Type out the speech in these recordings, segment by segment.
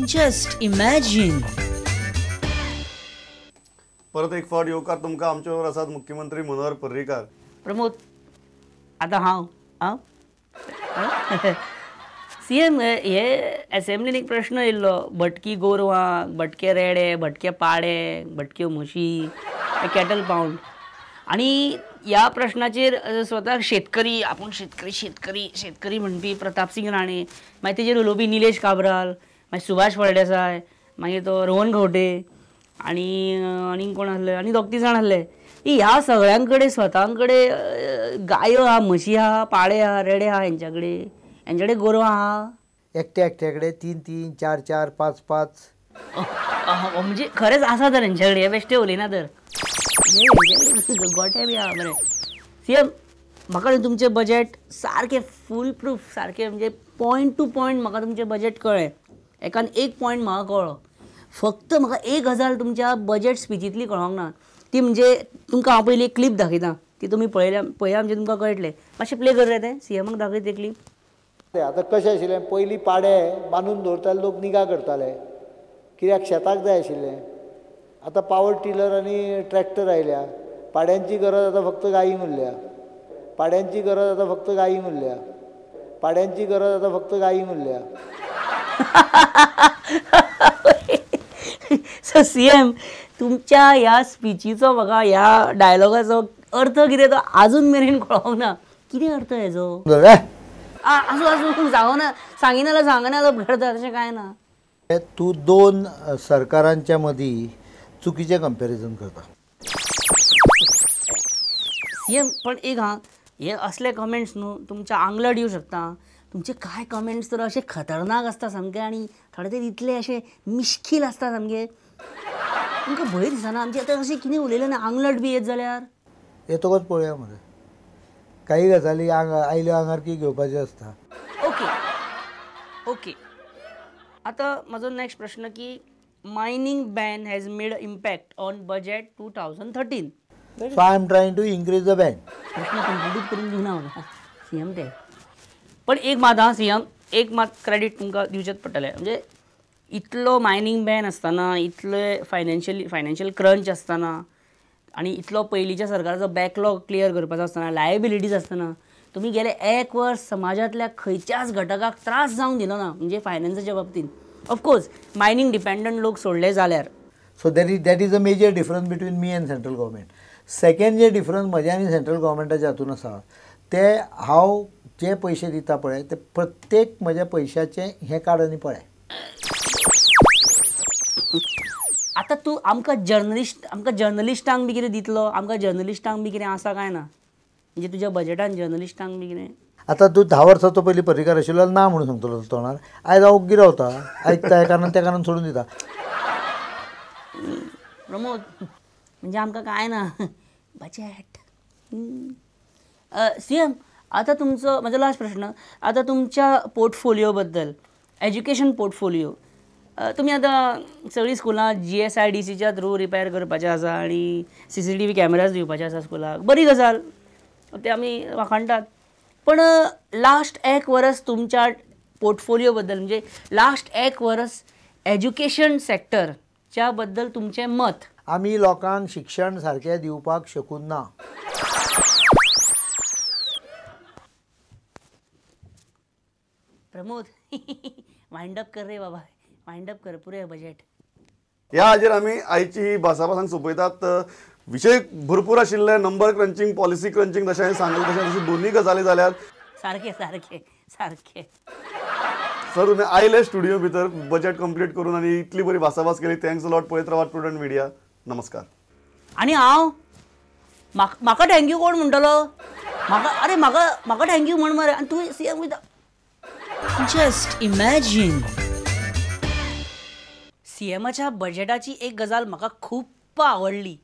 Just imagine. परत एक फावट येवकार तुमकां आमचे बरोबर आसात मुख्यमंत्री मनोहर पर्रीकार. प्रमोद आतां हांव सीएम हे असेंब्लीन एक प्रश्न येयल्लो भटकी गोरवां भटके रेडे भटके पाडे भटक्यो म्हशी कॅटल पावंड आणि ह्या प्रश्नाचेर स्वता शेतकरी आपूण शेतकरी शेतकरी शेतकरी म्हणपी प्रताप सिंग राणे मागीर तेजेर उलोवपी निलेश काब्राल मागीर सुभाष फळदेसाय मागीर तो रोहन खंवटे आनी कोण आसले आनी दोग तीग जाण आसले ह्या सगळ्यां कडेन स्वतां कडेन गायो आहा म्हशी आहा पाडे आहा रेडे आहा हेंच्या कडेन गोरवां आहा एकट्या कडेन 3-3, 4-4, 5-5 म्हणजे खरेंच आसा तर हेंच्या कडेन हे बेश्टे उलयना तर गोठे बी आहा बरें सीएम म्हाका तुमचें बजेट सारकें फूल प्रूफ सारकें म्हणजे पॉयंट टू पॉयंट म्हाका तुमचें बजेट कळ्ळें एकान एक पॉयंट म्हाका कळ्ळो फक्त म्हाका एक गजाल तुमच्या बजेट स्पिचींतली कळोंक ना ती म्हणजे तुमकां हांव पयलीं एक क्लिप दाखयतां ती तुमी पळयल्या म्हणजे तुमकां कळटलें मातशें प्ले कर रे तें सीएमाक दाखय तें क्लिप. आतां कशें आशिल्लें पयलीं पाडे बांदून दवरताले लोक निगा करताले कित्याक शेताक जाय आशिल्लें. आतां पावर टिलर आनी ट्रॅक्टर आयल्या पाड्यांची गरज आतां फक्त गायींक उरल्या पाड्यांची गरज आतां फक्त गायींक उरल्या पाड्यांची गरज आतां फक्त गायींक उरल्या. सो सीएम तुमच्या ह्या स्पिचीचो म्हाका ह्या डायलॉगाचो अर्थ कितें तो आजून मेरेन कळोंक ना कितें अर्थ हेजो आसूं जावना सांगिना जाल्यार घडता तशें कांय ना. तूं दोन सरकारांच्या मदीं चुकीचें कंपॅरिजन करता. सीएम पण एक हे असले कमेंट्स न्हू तुमच्या आंगलट येवं शकता तुमचे कांय कमेंट्स तर अशे खतरनाक आसता सामके आनी थोडे ते इतले अशे मिश्कील आसता सामके तुमकां भंय दिसना आमचे आतां अशें कितें उलयलें ना आंगलट बी येत जाल्यार येतकच पळोवया मरे काही गजाली आयल्यो आंगार की घेवपाच्यो आसता. ओके आतां म्हजो नेक्स्ट प्रश्न की mining ban has made impact on budget 2013. So I am trying to increase the ban. प्रश्न कंप्लीट करून दिवना म्हाका सीएम ते पण एक मात सीएम एक मात क्रेडीट तुमकां दिवचेंच पडटलें म्हणजे इतलो मायनींग बॅन आसतना इतले फायनान्शियल क्रंच आसतना आनी इतलो पयलींच्या सरकाराचो बॅकलॉग क्लियर करपाचो आसतना लायबिलिटीज आसतना तुमी गेले एक वर्स समाजांतल्या खंयच्याच घटकाक त्रास जावंक दिलो ना म्हणजे फायनान्साच्या बाबतींत. ऑफकोर्स मायनींग डिपेंडंट लोक सोडले जाल्यार so that is a major difference between me and central government. Second जे डिफरन्स म्हज्या आनी सेंट्रल गव्हर्मेंटाच्या हातून आसा ते हांव जे पयशे दिता पळय ते प्रत्येक म्हज्या पयशाचें हें काड आनी पळय. आतां तूं आमकां जर्नलिस्टांक बी कितें दितलो आमकां जर्नलिस्टांक बी कितें आसा काय ना म्हणजे तुज्या बजेटान जर्नलिस्टांक बी कितें. आतां तूं 10 वर्सांचो पयलीं पर्रीकार आशिल्लो ना म्हणून सांगतलो तोंडार आयज हांव ओग्गी रावता आयकता त्या कारणान सोडून दिता. प्रमोद म्हणजे आमकां काय ना बजेट. सीएम आतां तुमचो म्हजो लास्ट प्रश्न आतां तुमच्या पोर्टफोलियो बद्दल एज्युकेशन पोर्टफोलियो तुमी आतां सगळीं स्कुलां GSIDCच्या थ्रू रिपेर करपाचें आसा आनी CCTV कॅमेराज दिवपाचे आसा स्कुलाक बरी गजाल ते आमी वाखाणटात पण लास्ट एक वर्स तुमच्या पोर्टफोलियो बद्दल म्हणजे लास्ट एक वर्स एज्युकेशन सॅक्टरच्या बद्दल तुमचें मत. आमी लोकांक शिक्षण सारकें दिवपाक शकून ना. प्रमोद वाइंड अप कर रे बाबा वाइंड अप कर पुरे बजेट. ह्या हाजेर आमी आयची ही भासाभासांक सोंपयतात. विशय भरपूर आशिल्ले नंबर क्रंचिंग पॉलिसी क्रंचिंग जशें हांवें सांगलें तशें दोन्ही गजाली जाल्यात. सारकें सारकें सारकें सर तुमी आयले स्टुडियो भितर बजेट कंप्लीट करून आनी इतली बरी भासाभास केली. Thanks a lot. पळयत रावात प्रुडंट मिडिया. नमस्कार. आणि हांव म्हाका थँक्यू कोण म्हणटलो म्हाका थँक्यू म्हण मरे आनी तुवें सीएम वयता. Just imagine. सीएमाच्या बजेटाची एक गजाल म्हाका खूब आवडली.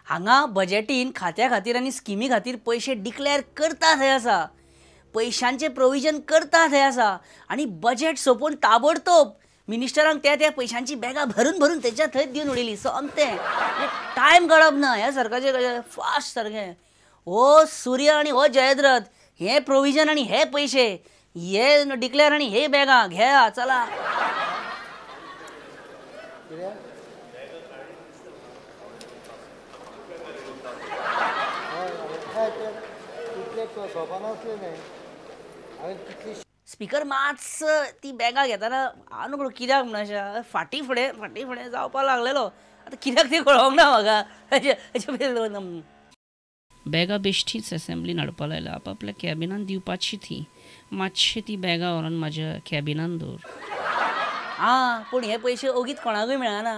हांगा बजेटीन खात्या खातीर आनी स्किमी खातीर पयशे डिक्लेअर करता थंय आसा पैशांचे प्रोविजन करता थंय आसा आनी बजेट सोंपोवन ताबडतोब मिनिस्टरांक त्या पैशांची बॅगां भरून भरून तेच्या थंय दिवन उडयली. सो अमतें टायम काडप ना ह्या सरकाराचें फास्ट सारकें. हो सूर्य आनी हो जयद्रथ हे प्रोविजन आनी हे पैसे हे डिक्लेअर आनी हे बॅगां घ्या चला. कित्याक हय तितले सोंपान आसले न्हय हांवें तितली स्पीकर मात्स ती बॅगा घेताना हांव न्हू कित्याक म्हणून अशें फाटीं फुडें जावपाक लागलेलो आतां कित्याक तें कळोंक ना म्हाका बॅगा बेश्टीच असेंब्लीन हाडपा लायला आपआपल्या कॅबिनान दिवपाची ती मातशी ती बॅगा व्हरून म्हाज्या कॅबिनान दवर पूण हे पयशे ओगीत कोणाकूय मेळना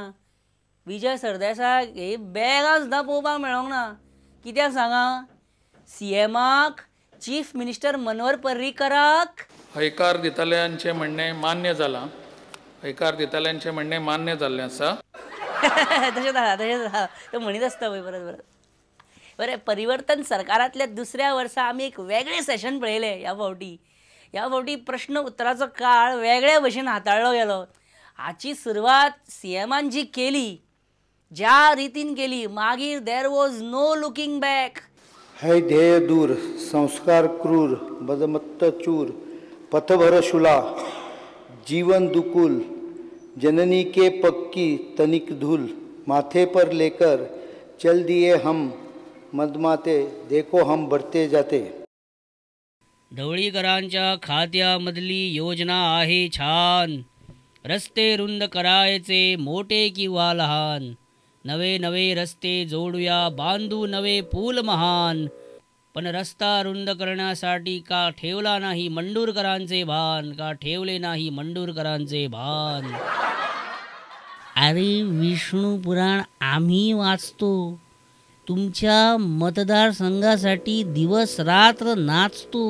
विजय सरदेसायक ही बॅगां सुद्दां पळोवपाक मेळोंक ना कित्याक सांगा CMाक चीफ मिनिस्टर मनोहर पर्रीकराक हयकार दिताल्यांचें म्हणणें मान्य जालां हयकार दिताल्यांचें म्हणणें मान्य जाल्लें आसा तशें जाता तो म्हणीत आसता पळय परत बरें परिवर्तन सरकारांतल्या दुसऱ्या वर्सा आमी एक वेगळें सेशन पळयलें ह्या फावटी प्रश्न उतराचो काळ वेगळ्या भशेन हाताळलो गेलो हाची सुरवात CMान जी केली ज्या रितीन केली मागीर there was no looking back है ध्येय दूर संस्कार क्रूर बदमत्त चूर पथभर शुला जीवन दुकुल जननी के पक्की तनिक धूल माथे पर लेकर चल दिए हम मदमाते देखो हम बढ़ते जाते ढवळीकरांच्या खात्यामधली योजना आहे छान रस्ते रुंद करायचे मोठे किंवा लहान नवे नवे रस्ते जोडूया बांधू नवे पूल महान पण रस्ता रुंद करण्यासाठी का ठेवला नाही मंडूरकरांचे भान का ठेवले नाही मंडूरकरांचे भान अरे विष्णू पुराण आम्ही वाचतो तुमच्या मतदारसंघासाठी दिवस रात्र नाचतो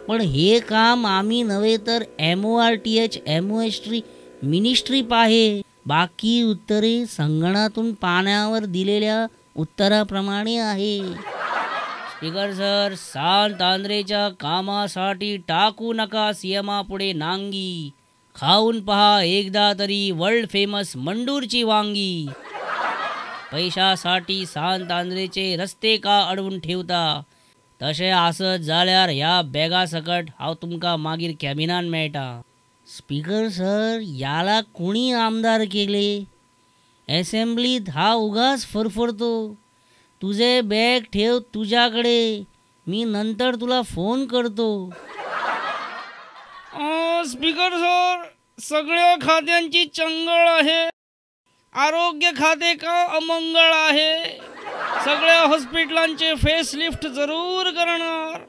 पण हे काम आम्ही नव्हे तर MORTH MOHT मिनिस्ट्री पाहे बाकी उत्तरे संगणकातून पाण्यावर दिलेल्या उत्तराप्रमाणे आहे स्पीकर सर सांत आंद्रेच्या कामासाठी टाकू नका CMा पुढे नांगी खाऊन पहा एकदा तरी वर्ल्ड फेमस मंडूरची वांगी पैशासाठी सांत आंद्रेचे रस्ते का अडवून ठेवता तशें आसत जाल्यार ह्या बॅगा सकट हांव तुमकां मागीर कॅबिनान मेळटा स्पीकर सर याला कोणी आमदार केले असेंब्लीत हा उगाच फरफरतो तुझे बॅग ठेव तुझ्याकडे मी नंतर तुला फोन करतो स्पीकर सर सगळ्या खात्यांची चंगळ आहे आरोग्य खाते का अमंगळ आहे सगळ्या हॉस्पिटलांचे फेसलिफ्ट जरूर करणार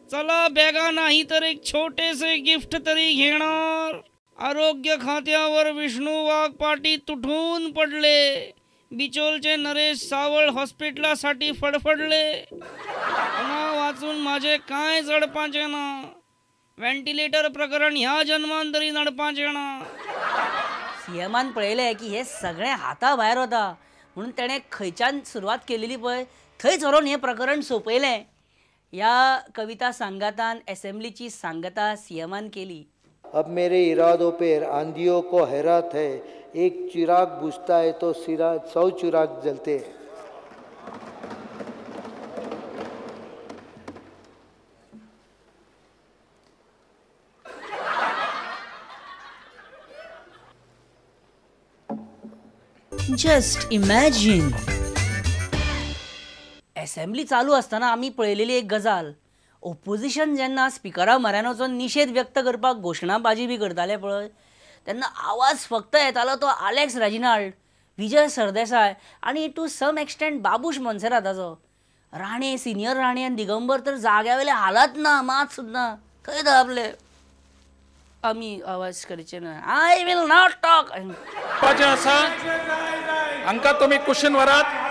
चला बॅगा नाही तर एक छोटेसे गिफ्ट तरी घेणार आरोग्य खात्यावर विष्णू वाघ पाटी तुटून पडले बिचोलचे नरेश सावळ हॉस्पिटलासाठी फडफडले पुन्हा वाचून माझे काय जडपाचे ना व्हेंटिलेटर प्रकरण ह्या जन्मान तरी नडपाचे ना CMान पळयलें की हे सगळें हाता भायर वता म्हणून तेणें खंयच्यान सुरवात केलेली पळय थंयच व्हरून हें प्रकरण सोंपयलें ह्या कविता सांगातान असेंब्लीची सांगता CMान केली अब मेरे इरादों पे आंधियों को हैरत है एक चिराग बुझता है तो 100 चिराग जलते हैं Just imagine. असेंब्ली चालू असताना आम्ही पळयलेली एक गजाल ओपोजिशन जेन्ना स्पिकरा म्हऱ्यान निषेध व्यक्त करपाक घोशणाबाजी बी करताले पळय तेन्ना आवाज फक्त येतालो तो आलेक्स रेजिनाल्ड विजय सरदेसाय आनी टू सम एक्सटेंट बाबूश मोन्सेराताचो राणे सिनियर राणे आनी दिगंबर तर जाग्यावेले हालत ना मात सुद्दां थंय दाबले आमी आवाज करचे ना आय विल नॉट टॉक हांकां तुमी question व्हरात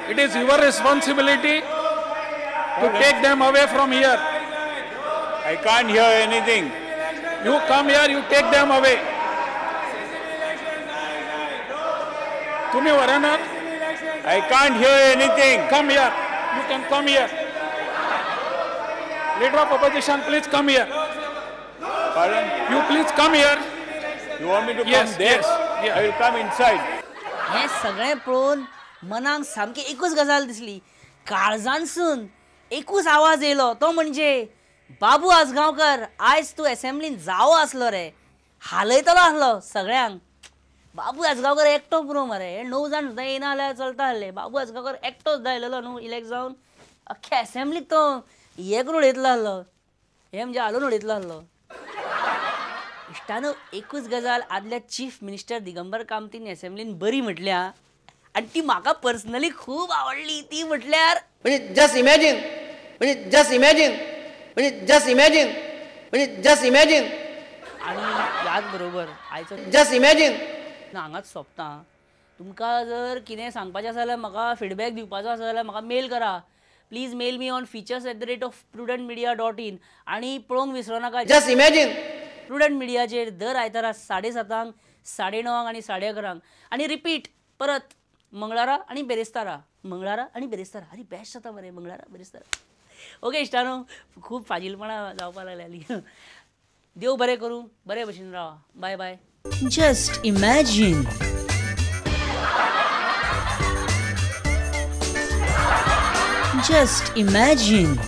It is your responsibility to take them away from here. I can't hear anything. You come here, you take them away. Tumi varanat? I can't hear anything. Come here. You can come here. Leader of opposition, please come here. Pardon? You please come here. You want me to Yes, come there? yes, yeah. I will come inside. हे सगळें पळोवन मनाक सामकी एकूच गजाल दिसली काळजानसून एकूच आवाज येयलो तो म्हणजे बाबू आसगांवकर आयज तूं असेंब्लीन जावो आसलो रे हालयतलो आसलो सगळ्यांक. बाबू आजगांवकर एकटो पुरो मरे, हे 9 जाण सुद्दां येना जाल्यार चलता आसले. बाबू आजगांवकर एकटो सुद्दां आयलेलो न्हू इलेक्ट जावन. अख्ख्या असेंब्लीक तो हे करून उडयतलो आसलो, हे म्हणजे हालोवन उडयतलो आसलो. इश्टानो, एकूच गजाल आदल्या चीफ मिनिस्टर दिगंबर कामतीन असेंब्लीन बरी म्हटल्या आनी ती म्हाका पर्सनली खूब आवडली. ती म्हटल्यार म्हणजे जस्ट इमॅजीन, म्हणजे जस्ट इमॅजीन, म्हणजे जस्ट इमॅजीन, म्हणजे जस्ट इमॅजीन. आनी ह्याच बरोबर आयचो जस्ट इमॅजीन हांगाच सोंपता. तुमकां जर कितें सांगपाचें आसा जाल्यार म्हाका फिडबॅक दिवपाचो आसा जाल्यार म्हाका मेल करा. Please mail me on features@prudentmedia.in आनी पळोवंक विसरो नाका जस्ट इमॅजीन प्रुडंट मिडियाचेर दर आयतारा 7:30, 9:30 आनी 11:30. आनी रिपीट परत मंगळारा आनी बेरेस्तारा, मंगळारा आनी बेरेस्तारा. अरे बेस्ट जाता मरे मंगळारा बेरेस्तारा. ओके इश्टानो, खूब फाजीलपणां जावपाक लागल्याली. देव बरें करूं, बरे भशेन रावा. Bye bye. Just imagine. Just imagine.